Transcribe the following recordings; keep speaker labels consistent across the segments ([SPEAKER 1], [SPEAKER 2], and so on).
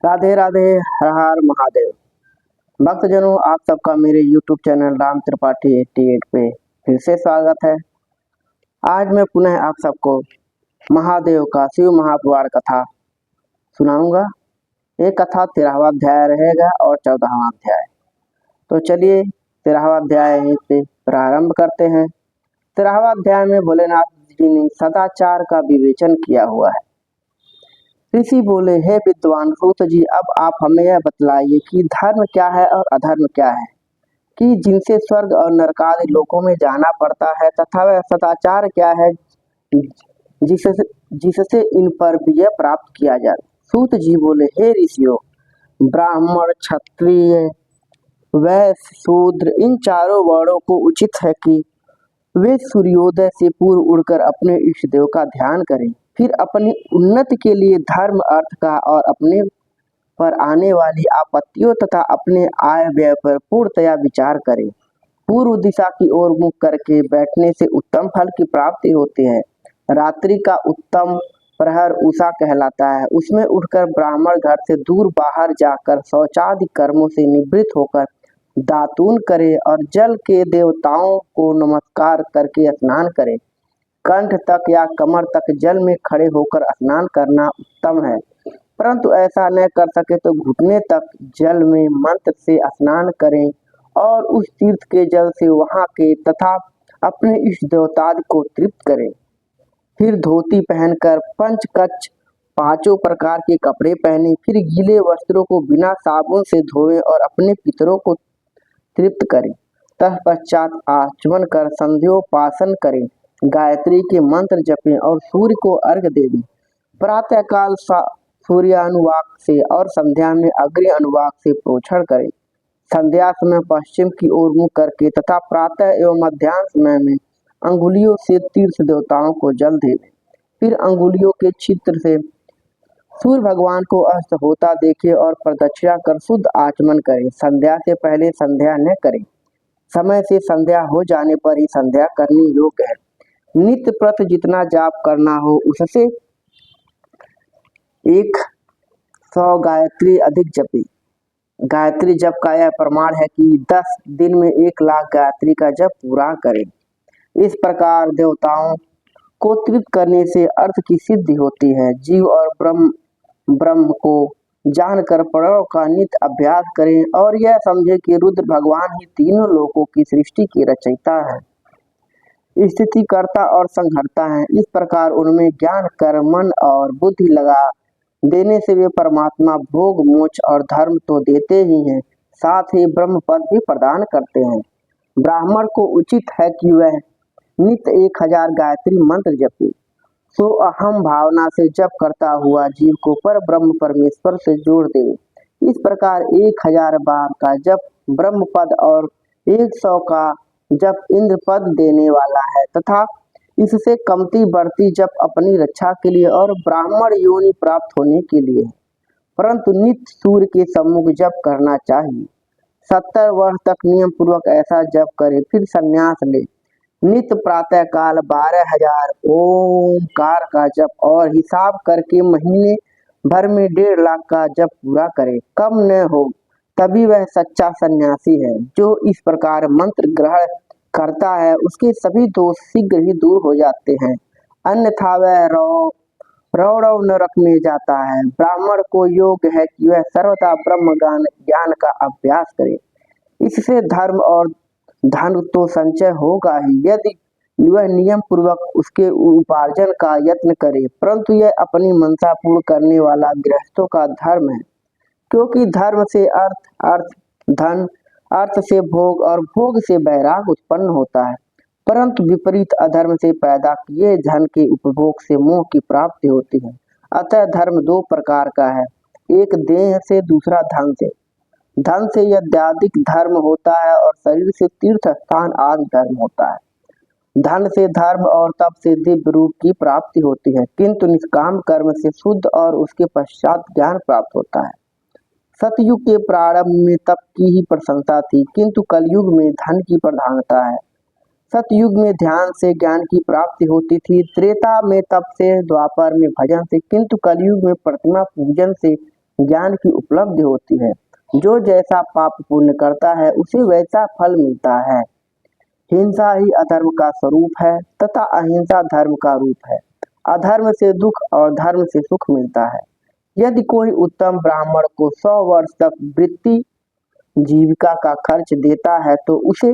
[SPEAKER 1] राधे राधे, हर हर महादेव। भक्तजनों, आप सबका मेरे YouTube चैनल राम त्रिपाठी 88 पे फिर से स्वागत है। आज मैं पुनः आप सबको महादेव का शिव महापुराण कथा सुनाऊंगा। ये कथा 13वां अध्याय रहेगा और 14वां अध्याय। तो चलिए 13वां अध्याय से प्रारंभ करते हैं। 13वां अध्याय में भोलेनाथ जी ने सदाचार का विवेचन किया हुआ है। ऋषि बोले, हे विद्वान सूत जी, अब आप हमें यह बतलाइए कि धर्म क्या है और अधर्म क्या है, कि जिनसे स्वर्ग और नरकादि लोकों में जाना पड़ता है, तथा वह सदाचार क्या है जिससे जिससे इन पर विजय प्राप्त किया जाए। सूत जी बोले, हे ऋषियों, ब्राह्मण, क्षत्रिय, वैश्य, शूद्र, इन चारों वर्णों को उचित है कि वे सूर्योदय से पूर्व उड़कर अपने इष्ट देव का ध्यान करें, फिर अपनी उन्नति के लिए धर्म, अर्थ का और अपने पर आने वाली आपत्तियों तथा अपने आय व्यय पर पूर्णतया विचार करें। पूर्व दिशा की ओर मुख करके बैठने से उत्तम फल की प्राप्ति होती है। रात्रि का उत्तम प्रहर उषा कहलाता है। उसमें उठकर ब्राह्मण घर से दूर बाहर जाकर शौचादि कर्मों से निवृत्त होकर दातून करे और जल के देवताओं को नमस्कार करके स्नान करे। कंठ तक या कमर तक जल में खड़े होकर स्नान करना उत्तम है, परंतु ऐसा न कर सके तो घुटने तक जल में मंत्र से स्नान करें और उस तीर्थ के जल से वहां के तथा अपने इष्ट देवता को तृप्त करें। फिर धोती पहनकर पंचकच्छ 5 प्रकार के कपड़े पहने, फिर गीले वस्त्रों को बिना साबुन से धोए और अपने पितरों को तृप्त करें। तत्पश्चात आचमन कर संध्योपासन करें, गायत्री के मंत्र जपें और सूर्य को अर्घ्य दें। प्रातःकाल सूर्यानुवाक से और संध्या में अग्नि अनुवाक से प्रोक्षण करें। संध्या समय पश्चिम की ओर मुख करके तथा प्रातः एवं मध्याह्न समय में अंगुलियों से तीर्थ देवताओं को जल दें। फिर अंगुलियों के छिद्र से सूर्य भगवान को अस्त होता देखे और प्रदक्षिणा कर शुद्ध आचमन करें। संध्या से पहले संध्या न करें। समय से संध्या हो जाने पर ही संध्या करनी योग्य है। नित्य प्रत जितना जाप करना हो उससे 100 गायत्री अधिक जपे। गायत्री जप का यह प्रमाण है कि 10 दिन में 1 लाख गायत्री का जप पूरा करें। इस प्रकार देवताओं को तृप्त करने से अर्थ की सिद्धि होती है। जीव और ब्रह्म को जानकर प्रणव का नित्य अभ्यास करें और यह समझे कि रुद्र भगवान ही तीनों लोकों की सृष्टि के रचयिता है, स्थिति करता और संहर्ता है। इस प्रकार उनमें ज्ञान कर मन और बुद्धि लगा देने से वे परमात्मा भोग, मोक्ष और धर्म तो देते ही हैं, साथ ही ब्रह्म पद भी प्रदान करते हैं। ब्राह्मण को उचित है कि वह नित्य 1000 गायत्री मंत्र जपे, सो अहम भावना से जप करता हुआ जीव को पर ब्रह्म परमेश्वर से जोड़ दे। इस प्रकार 1000 बार का जप ब्रह्म पद और 100 का जप इंद्र पद देने वाला है, तथा इससे कमती बढ़ती जप अपनी रक्षा के लिए और ब्राह्मण योनि प्राप्त होने के लिए, परंतु नित्य सूर्य के सम्मुख जप करना चाहिए। 70 वर्ष तक नियम पूर्वक ऐसा जप करे, फिर संन्यास ले। नित्य प्रातः काल 12,000 ओमकार का जप और हिसाब करके महीने भर में 1.5 लाख का जप पूरा करे, कम न हो, तभी वह सच्चा सन्यासी है। जो इस प्रकार मंत्र ग्रहण करता है उसके सभी दोष शीघ्र ही दूर हो जाते हैं, अन्यथा वह रौरव नरक में जाता है। ब्राह्मण को योग है कि वह सर्वदा ब्रह्म ज्ञान का अभ्यास करे, इससे धर्म और धन तो संचय होगा ही, यदि वह नियम पूर्वक उसके उपार्जन का यत्न करे, परंतु यह अपनी मनसा पूर्ण करने वाला गृहस्थों का धर्म है, क्योंकि धर्म से अर्थ, अर्थ धन, अर्थ से भोग और भोग से वैराग उत्पन्न होता है, परंतु विपरीत अधर्म से पैदा किए धन के उपभोग से मोह की प्राप्ति होती है। अतः धर्म 2 प्रकार का है, एक देह से, दूसरा धन से। धन से यज्ञादिक धर्म होता है और शरीर से तीर्थ स्थान आदि धर्म होता है। धन से धर्म और तप से दिव्य रूप की प्राप्ति होती है, किंतु निष्काम कर्म से शुद्ध और उसके पश्चात ज्ञान प्राप्त होता है। सतयुग के प्रारंभ में तप की ही प्रशंसा थी, किंतु कलयुग में धन की प्रधानता है। सतयुग में ध्यान से ज्ञान की प्राप्ति होती थी, त्रेता में तप से, द्वापर में भजन से, किंतु कलयुग में प्रतिमा पूजन से ज्ञान की उपलब्धि होती है। जो जैसा पाप पुण्य करता है उसे वैसा फल मिलता है। हिंसा ही अधर्म का स्वरूप है तथा अहिंसा धर्म का रूप है। अधर्म से दुख और धर्म से सुख मिलता है। यदि कोई उत्तम ब्राह्मण को 100 वर्ष तक वृत्ति जीविका का खर्च देता है तो उसे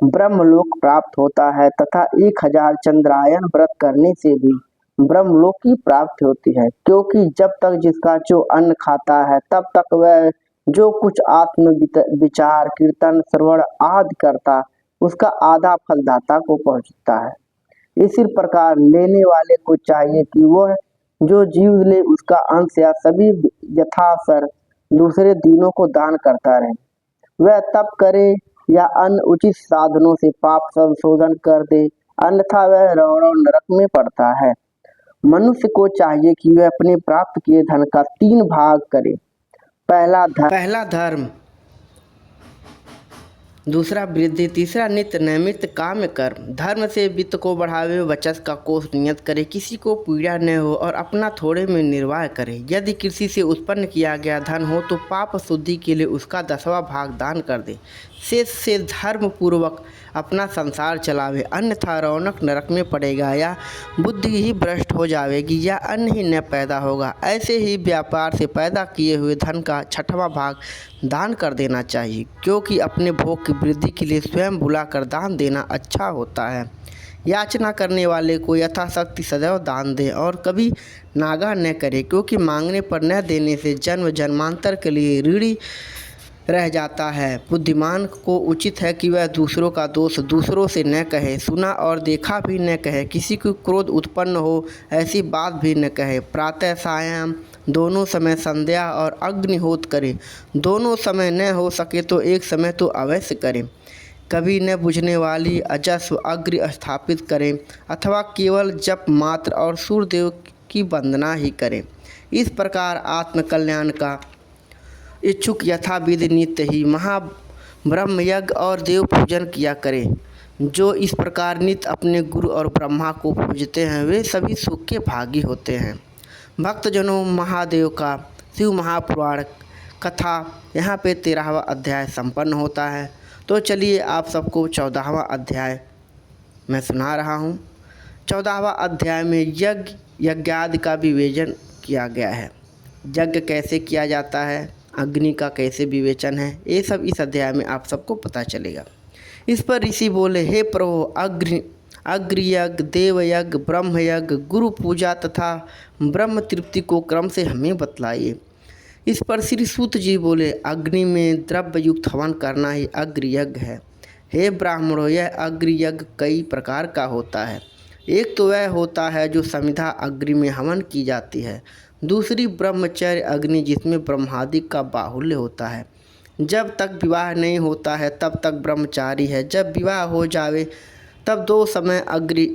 [SPEAKER 1] ब्रह्मलोक प्राप्त होता है तथा 1000 चंद्रायन व्रत करने से भी ब्रह्मलोक की प्राप्ति होती है, क्योंकि जब तक जिसका जो अन्न खाता है तब तक वह जो कुछ आत्म विचार कीर्तन श्रवण आदि करता उसका आधा फल दाता को पहुंचता है। इसी प्रकार लेने वाले को चाहिए कि वह जो जीव ले उसका अंश या सभी यथासर दूसरे दीनों को दान करता रहे। वह तप करे या अन्य उचित साधनों से पाप संशोधन कर दे, अन्यथा वह रौरव नरक में पड़ता है। मनुष्य को चाहिए कि वह अपने प्राप्त किए धन का 3 भाग करे। पहला धर्म, दूसरा वृद्धि, तीसरा नित्य नैमित्त काम्य कर्म। धर्म से वित्त को बढ़ावे, बचत का कोष नियत करे, किसी को पीड़ा न हो और अपना थोड़े में निर्वाह करे। यदि कृषि से उत्पन्न किया गया धन हो तो पाप शुद्धि के लिए उसका 10वां भाग दान कर दे। शेष से धर्म पूर्वक अपना संसार चलावे, अन्यथा रौनक नरक में पड़ेगा या बुद्धि ही भ्रष्ट हो जाएगी या अन्न ही न पैदा होगा। ऐसे ही व्यापार से पैदा किए हुए धन का 6वां भाग दान कर देना चाहिए, क्योंकि अपने भोग की वृद्धि के लिए स्वयं भुलाकर दान देना अच्छा होता है। याचना करने वाले को यथाशक्ति सदैव दान दे और कभी नागा न करे, क्योंकि मांगने पर न देने से जन्म जन्मांतर के लिए ऋणी रह जाता है। बुद्धिमान को उचित है कि वह दूसरों का दोष दूसरों से न कहे, सुना और देखा भी न कहे, किसी को क्रोध उत्पन्न हो ऐसी बात भी न कहे। प्रातः सायं दोनों समय संध्या और अग्निहोत्र करे, दोनों समय न हो सके तो एक समय तो अवश्य करें। कभी न बुझने वाली अजस्व अग्नि स्थापित करें अथवा केवल जप मात्र और सूर्यदेव की वंदना ही करें। इस प्रकार आत्मकल्याण का इच्छुक यथाविधि नित्य ही महाब्रह्म यज्ञ और देव पूजन किया करें। जो इस प्रकार नित्य अपने गुरु और ब्रह्मा को पूजते हैं वे सभी सुख के भागी होते हैं। भक्तजनों, महादेव का शिव महापुराण कथा यहाँ पे 13वां अध्याय संपन्न होता है। तो चलिए आप सबको 14वां अध्याय मैं सुना रहा हूँ। 14वां अध्याय में यज्ञ यज्ञादि का विवेचन किया गया है। यज्ञ कैसे किया जाता है, अग्नि का कैसे विवेचन है, ये सब इस अध्याय में आप सबको पता चलेगा। इस पर ऋषि बोले, हे प्रभु, अग्नियज्ञ, देवयज्ञ, ब्रह्मयज्ञ, गुरु पूजा तथा ब्रह्म तृप्ति को क्रम से हमें बतलाइए। इस पर श्री सूत जी बोले, अग्नि में द्रव्य युक्त हवन करना ही अग्नियज्ञ है। हे ब्राह्मणों, यह अग्नियज्ञ कई प्रकार का होता है। एक तो वह होता है जो समिधा अग्नि में हवन की जाती है। दूसरी ब्रह्मचर्य अग्नि, जिसमें ब्रह्मादि का बाहुल्य होता है। जब तक विवाह नहीं होता है तब तक ब्रह्मचारी है, जब विवाह हो जावे तब 2 समय अग्नि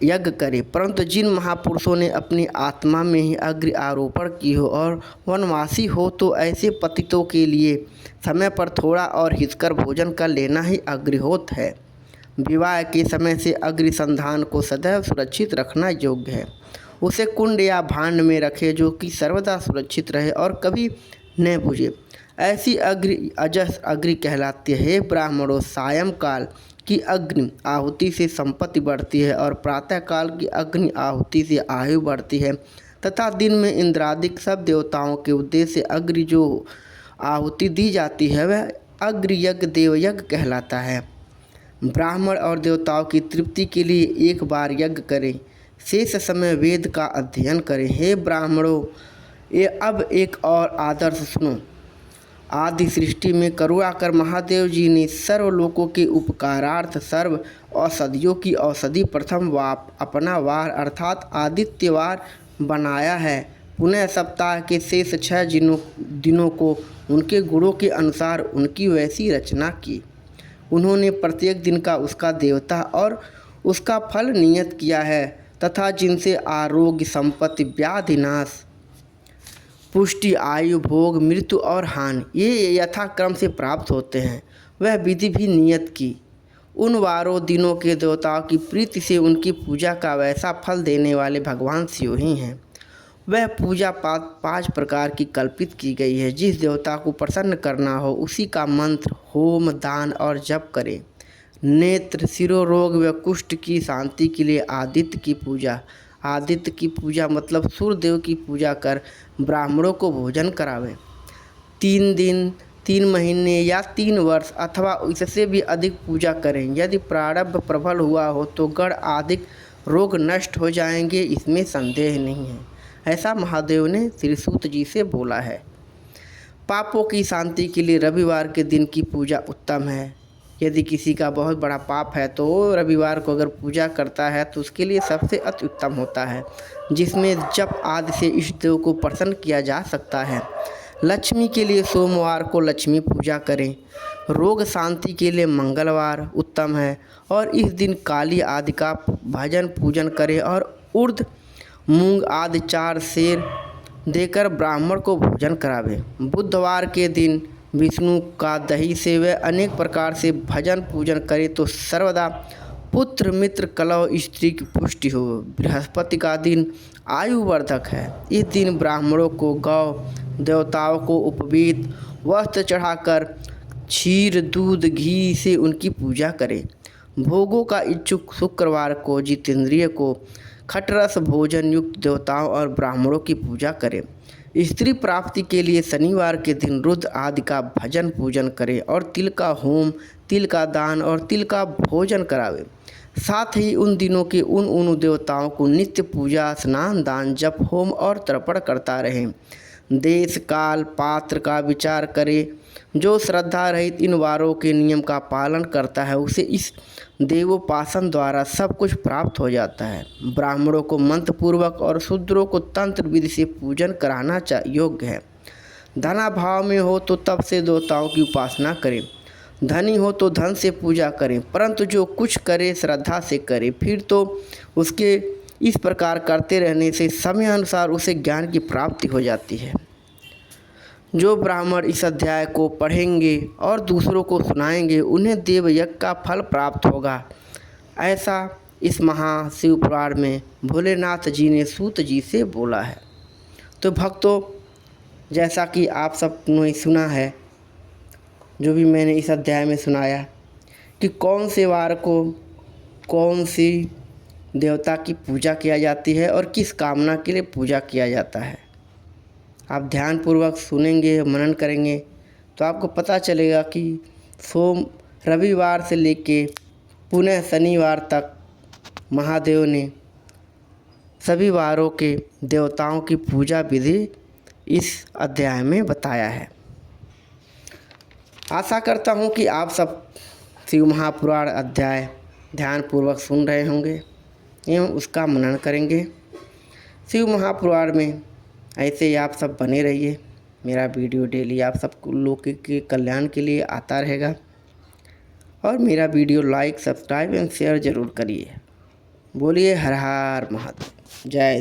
[SPEAKER 1] यज्ञ करे। परंतु जिन महापुरुषों ने अपनी आत्मा में ही अग्नि आरोपण की हो और वनवासी हो तो ऐसे पतितों के लिए समय पर थोड़ा और हितकर भोजन कर लेना ही अग्निहोत्र है। विवाह के समय से अग्नि संधान को सदैव सुरक्षित रखना योग्य है। उसे कुंड या भांड में रखे जो कि सर्वदा सुरक्षित रहे और कभी न बुझे। ऐसी अग्नि अजस अग्नि कहलाती है। हे ब्राह्मणों, सायंकाल की अग्नि आहुति से संपत्ति बढ़ती है और प्रातःकाल की अग्नि आहुति से आयु बढ़ती है तथा दिन में इंद्रादिक सब देवताओं के उद्देश्य से अग्नि जो आहुति दी जाती है वह अग्नियज्ञ देवयज्ञ कहलाता है। ब्राह्मण और देवताओं की तृप्ति के लिए एक बार यज्ञ करें, शेष समय वेद का अध्ययन करें। हे ब्राह्मणों, ये अब एक और आदर्श सुनो। आदि सृष्टि में करुणा कर महादेव जी ने सर्वलोकों के उपकारार्थ सर्व औषधियों की औषधि प्रथम अपना वार अर्थात आदित्यवार बनाया है। पुनः सप्ताह के शेष 6 दिनों को उनके गुणों के अनुसार उनकी वैसी रचना की। उन्होंने प्रत्येक दिन का उसका देवता और उसका फल नियत किया है तथा जिनसे आरोग्य, संपत्ति, व्याधि नाश, पुष्टि, आयु, भोग, मृत्यु और हानि ये यथाक्रम से प्राप्त होते हैं, वह विधि भी नियत की। उन वारों दिनों के देवताओं की प्रीति से उनकी पूजा का वैसा फल देने वाले भगवान शिव ही हैं। वह पूजा पाठ 5 प्रकार की कल्पित की गई है। जिस देवता को प्रसन्न करना हो उसी का मंत्र, होम, दान और जप करें। नेत्र, शिरोरोग व कुष्ठ की शांति के लिए आदित्य की पूजा। आदित्य की पूजा मतलब सूर्यदेव की पूजा कर ब्राह्मणों को भोजन करावें। 3 दिन, 3 महीने या 3 वर्ष अथवा इससे भी अधिक पूजा करें। यदि प्रारब्ध प्रबल हुआ हो तो गण आदि रोग नष्ट हो जाएंगे, इसमें संदेह नहीं है। ऐसा महादेव ने श्री सूत जी से बोला है। पापों की शांति के लिए रविवार के दिन की पूजा उत्तम है। यदि किसी का बहुत बड़ा पाप है तो रविवार को अगर पूजा करता है तो उसके लिए सबसे अति उत्तम होता है, जिसमें जप आदि से इष्ट देव को प्रसन्न किया जा सकता है। लक्ष्मी के लिए सोमवार को लक्ष्मी पूजा करें। रोग शांति के लिए मंगलवार उत्तम है और इस दिन काली आदि का भजन पूजन करें और उर्द, मूंग आदि 4 सेर देकर ब्राह्मण को भोजन करावे। बुधवार के दिन विष्णु का दही से व अनेक प्रकार से भजन पूजन करे तो सर्वदा पुत्र मित्र कलह स्त्री की पुष्टि हो। बृहस्पति का दिन आयुवर्धक है। इस दिन ब्राह्मणों को गौ देवताओं को उपवीत वस्त्र चढ़ाकर क्षीर, दूध, घी से उनकी पूजा करें। भोगों का इच्छुक शुक्रवार को जितेंद्रिय को खटरस भोजन युक्त देवताओं और ब्राह्मणों की पूजा करें। स्त्री प्राप्ति के लिए शनिवार के दिन रुद्र आदि का भजन पूजन करें और तिल का होम, तिल का दान और तिल का भोजन करावे। साथ ही उन दिनों के उन देवताओं को नित्य पूजा, स्नान, दान, जप, होम और तर्पण करता रहे। देश काल पात्र का विचार करे। जो श्रद्धा रहित इन वारों के नियम का पालन करता है उसे इस देवोपासन द्वारा सब कुछ प्राप्त हो जाता है। ब्राह्मणों को मंत्रपूर्वक और शूद्रों को तंत्र विधि से पूजन कराना योग्य है। धनाभाव में हो तो तब से देवताओं की उपासना करें। धनी हो तो धन से पूजा करें, परंतु जो कुछ करे श्रद्धा से करे। फिर तो उसके इस प्रकार करते रहने से समय अनुसार उसे ज्ञान की प्राप्ति हो जाती है। जो ब्राह्मण इस अध्याय को पढ़ेंगे और दूसरों को सुनाएंगे उन्हें देवयज्ञ का फल प्राप्त होगा। ऐसा इस महाशिव पुराण में भोलेनाथ जी ने सूत जी से बोला है। तो भक्तों, जैसा कि आप सब ने सुना है, जो भी मैंने इस अध्याय में सुनाया कि कौन से वार को कौन सी देवता की पूजा किया जाती है और किस कामना के लिए पूजा किया जाता है, आप ध्यानपूर्वक सुनेंगे, मनन करेंगे तो आपको पता चलेगा कि रविवार से लेके पुनः शनिवार तक महादेव ने सभी वारों के देवताओं की पूजा विधि इस अध्याय में बताया है। आशा करता हूँ कि आप सब शिव महापुराण अध्याय ध्यानपूर्वक सुन रहे होंगे एवं उसका मनन करेंगे। शिव महापुराण में ऐसे ही आप सब बने रहिए। मेरा वीडियो डेली आप सब लोग के कल्याण के लिए आता रहेगा और मेरा वीडियो लाइक, सब्सक्राइब एवं शेयर ज़रूर करिए। बोलिए हर हर महादेव। जय